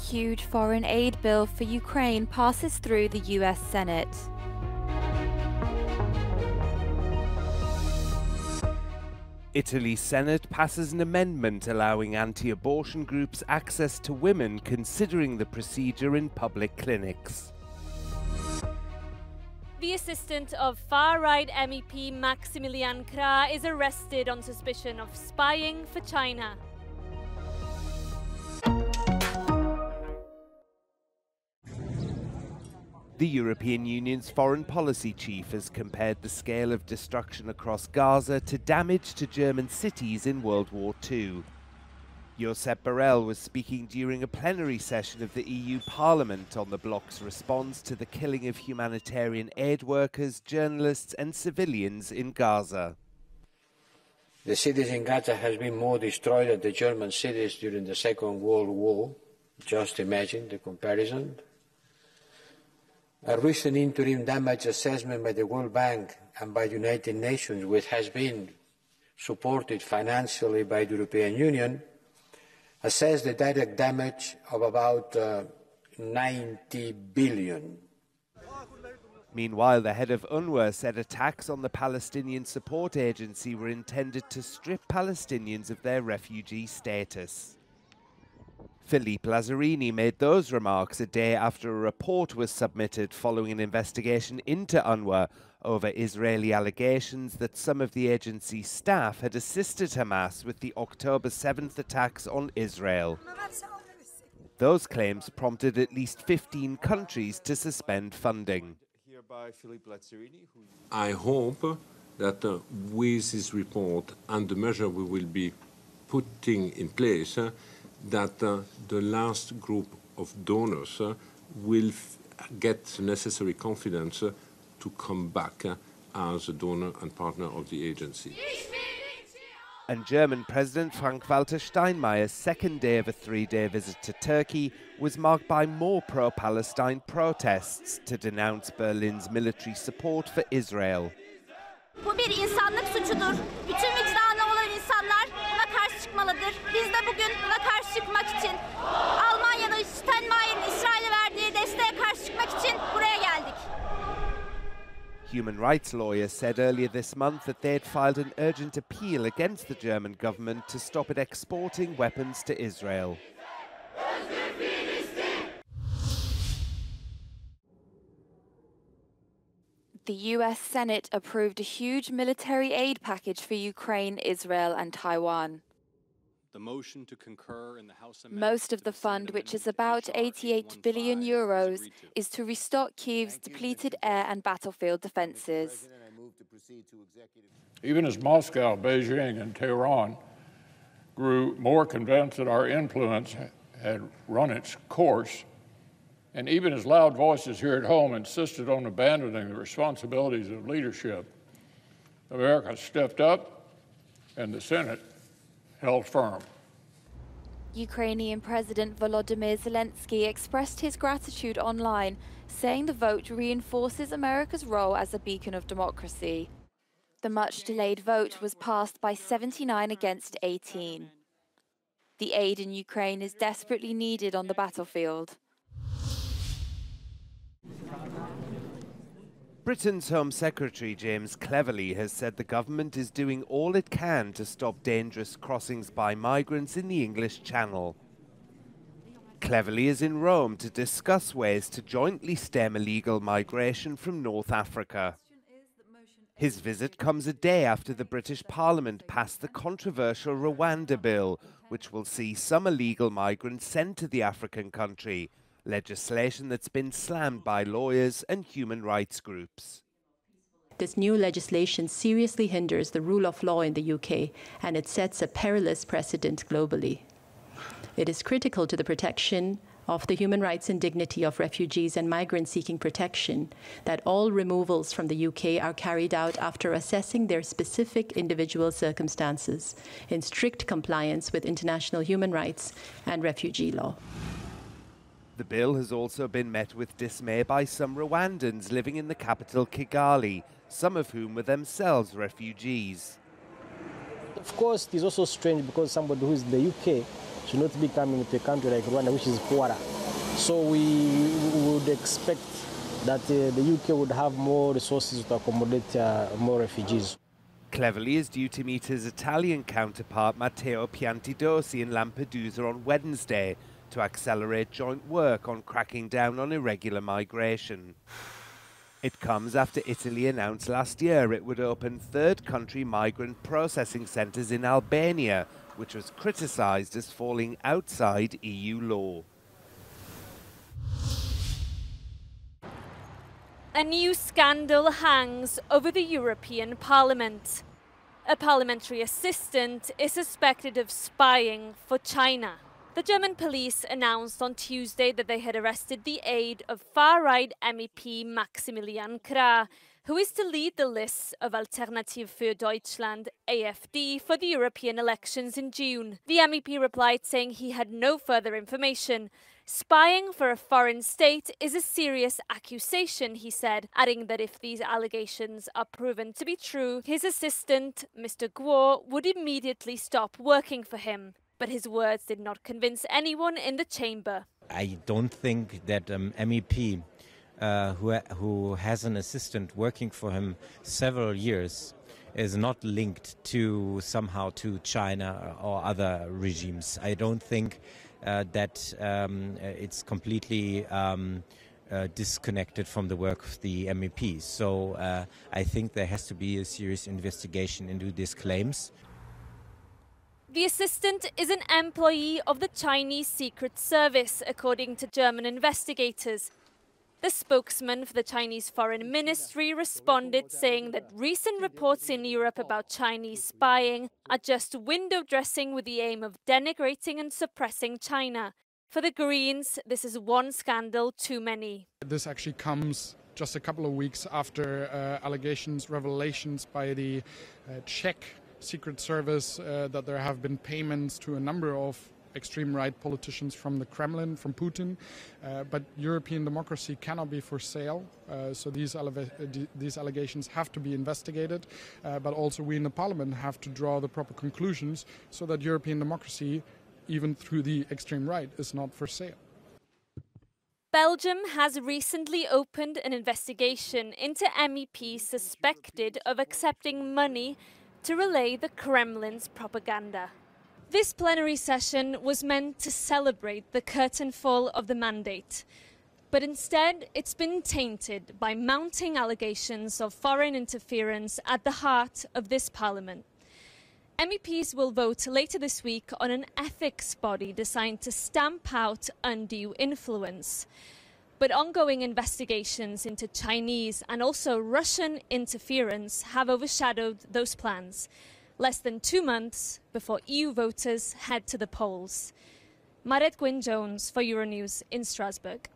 huge foreign aid bill for Ukraine passes through the US Senate. Italy's Senate passes an amendment allowing anti-abortion groups access to women considering the procedure in public clinics. The assistant of far-right MEP Maximilian Krah is arrested on suspicion of spying for China. The European Union's foreign policy chief has compared the scale of destruction across Gaza to damage to German cities in World War II. Josep Borrell was speaking during a plenary session of the EU Parliament on the bloc's response to the killing of humanitarian aid workers, journalists and civilians in Gaza. The cities in Gaza have been more destroyed than the German cities during the Second World War. Just imagine the comparison. A recent interim damage assessment by the World Bank and by the United Nations, which has been supported financially by the European Union, assessed the direct damage of about 90 billion. Meanwhile, the head of UNRWA said attacks on the Palestinian Support Agency were intended to strip Palestinians of their refugee status. Philippe Lazzarini made those remarks a day after a report was submitted following an investigation into UNRWA over Israeli allegations that some of the agency's staff had assisted Hamas with the October 7th attacks on Israel. Those claims prompted at least 15 countries to suspend funding. I hope that with this report and the measure we will be putting in place, that the last group of donors will get the necessary confidence to come back as a donor and partner of the agency. And German President Frank-Walter Steinmeier's second day of a three-day visit to Turkey was marked by more pro-Palestine protests to denounce Berlin's military support for Israel. Bu bir insanlık suçudur. Bütün vicdanı olan insanlar buna karşı çıkmalıdır. Biz de bugün buna karşı çıkmak için Almanya'nın Steinmeier'in İsrail'e verdiği desteğe karşı çıkmak için buraya geldik. Human rights lawyers said earlier this month that they had filed an urgent appeal against the German government to stop it exporting weapons to Israel. The US Senate approved a huge military aid package for Ukraine, Israel and Taiwan. The motion to concur in the House Most of the fund, which is about 88 billion euros, is to restock Kyiv's depleted air and battlefield defenses. Even as Moscow, Beijing and Tehran grew more convinced that our influence had run its course, and even as loud voices here at home insisted on abandoning the responsibilities of leadership, America stepped up and the Senate held firm. Ukrainian President Volodymyr Zelensky expressed his gratitude online, saying the vote reinforces America's role as a beacon of democracy. The much-delayed vote was passed by 79 against 18. The aid in Ukraine is desperately needed on the battlefield. Britain's Home Secretary James Cleverly has said the government is doing all it can to stop dangerous crossings by migrants in the English Channel. Cleverly is in Rome to discuss ways to jointly stem illegal migration from North Africa. His visit comes a day after the British Parliament passed the controversial Rwanda bill, which will see some illegal migrants sent to the African country, legislation that's been slammed by lawyers and human rights groups. This new legislation seriously hinders the rule of law in the UK, and it sets a perilous precedent globally. It is critical to the protection of the human rights and dignity of refugees and migrants seeking protection that all removals from the UK are carried out after assessing their specific individual circumstances in strict compliance with international human rights and refugee law. The bill has also been met with dismay by some Rwandans living in the capital Kigali, some of whom were themselves refugees. Of course, it is also strange because somebody who is in the UK should not be coming to a country like Rwanda, which is poorer. So we would expect that the UK would have more resources to accommodate more refugees. Cleverly is due to meet his Italian counterpart Matteo Piantidosi in Lampedusa on Wednesday to accelerate joint work on cracking down on irregular migration. It comes after Italy announced last year it would open third-country migrant processing centres in Albania, which was criticised as falling outside EU law. A new scandal hangs over the European Parliament. A parliamentary assistant is suspected of spying for China. The German police announced on Tuesday that they had arrested the aide of far-right MEP Maximilian Krah, who is to lead the lists of Alternative für Deutschland, AfD, for the European elections in June. The MEP replied saying he had no further information. Spying for a foreign state is a serious accusation, he said, adding that if these allegations are proven to be true, his assistant, Mr. Guo, would immediately stop working for him. But his words did not convince anyone in the chamber. I don't think that MEP who has an assistant working for him several years is not linked to somehow to China or other regimes. I don't think that it's completely disconnected from the work of the MEP. So I think there has to be a serious investigation into these claims. The assistant is an employee of the Chinese Secret Service, according to German investigators. The spokesman for the Chinese Foreign Ministry responded, saying that recent reports in Europe about Chinese spying are just window dressing with the aim of denigrating and suppressing China. For the Greens, this is one scandal too many. This actually comes just a couple of weeks after revelations by the Czech Secret Service that there have been payments to a number of extreme right politicians from the Kremlin, from Putin, but European democracy cannot be for sale. So these allegations have to be investigated, but also we in the Parliament have to draw the proper conclusions so that European democracy, even through the extreme right, is not for sale. Belgium has recently opened an investigation into MEPs suspected of accepting money to relay the Kremlin's propaganda. This plenary session was meant to celebrate the curtain fall of the mandate, but instead it's been tainted by mounting allegations of foreign interference at the heart of this parliament. MEPs will vote later this week on an ethics body designed to stamp out undue influence. But ongoing investigations into Chinese and also Russian interference have overshadowed those plans, less than 2 months before EU voters head to the polls. Maret Gwyn-Jones for Euronews in Strasbourg.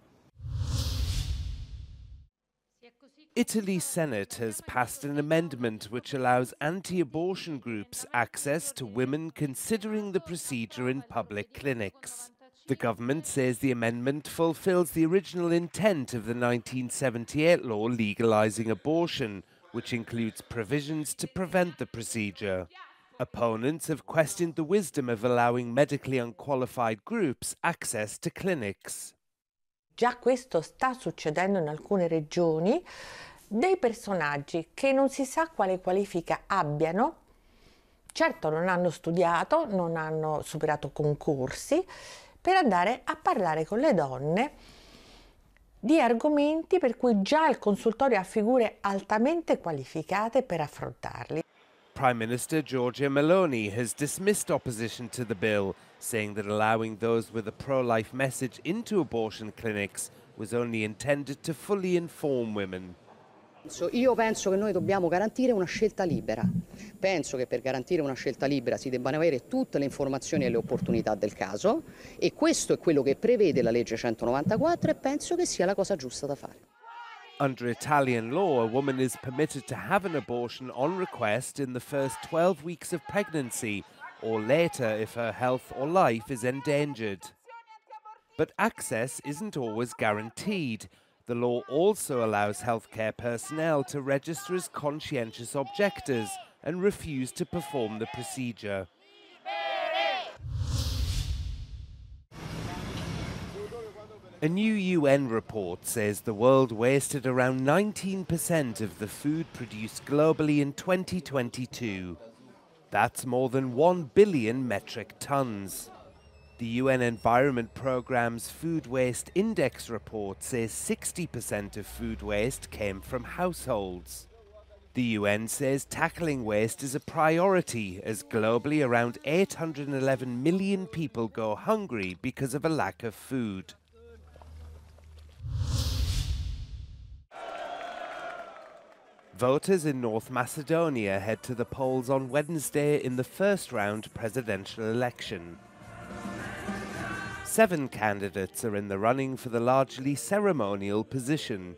Italy's Senate has passed an amendment which allows anti-abortion groups access to women considering the procedure in public clinics. The government says the amendment fulfills the original intent of the 1978 law legalizing abortion, which includes provisions to prevent the procedure. Opponents have questioned the wisdom of allowing medically unqualified groups access to clinics. Già questo sta succedendo in alcune regioni, dei personaggi che non si sa quale qualifica abbiano, certo non hanno studiato, non hanno superato concorsi, per andare a parlare con le donne di argomenti per cui già il consultorio ha figure altamente qualificate per affrontarli. Prime Minister Giorgia Meloni has dismissed opposition to the bill, saying that allowing those with a pro-life message into abortion clinics was only intended to fully inform women. Io penso che noi dobbiamo garantire una scelta libera. Penso che per garantire una scelta libera si debbano avere tutte le informazioni e le opportunità del caso, e questo è quello che prevede la legge 194 e penso che sia la cosa giusta da fare. Under Italian law, a woman is permitted to have an abortion on request in the first 12 weeks of pregnancy or later if her health or life is endangered. But access isn't always guaranteed. The law also allows healthcare personnel to register as conscientious objectors and refuse to perform the procedure. A new UN report says the world wasted around 19% of the food produced globally in 2022. That's more than 1 billion metric tons. The UN Environment Programme's Food Waste Index report says 60% of food waste came from households. The UN says tackling waste is a priority as globally around 811 million people go hungry because of a lack of food. Voters in North Macedonia head to the polls on Wednesday in the first round presidential election. 7 candidates are in the running for the largely ceremonial position.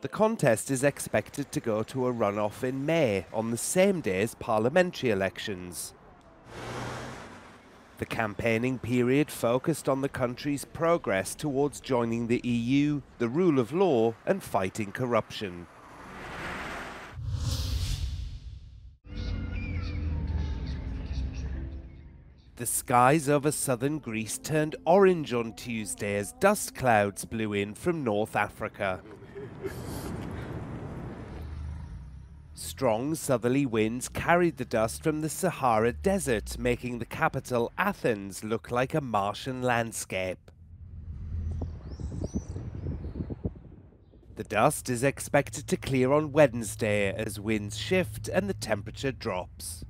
The contest is expected to go to a runoff in May, on the same day as parliamentary elections. The campaigning period focused on the country's progress towards joining the EU, the rule of law, and fighting corruption. The skies over southern Greece turned orange on Tuesday as dust clouds blew in from North Africa. Strong southerly winds carried the dust from the Sahara Desert, making the capital Athens look like a Martian landscape. The dust is expected to clear on Wednesday as winds shift and the temperature drops.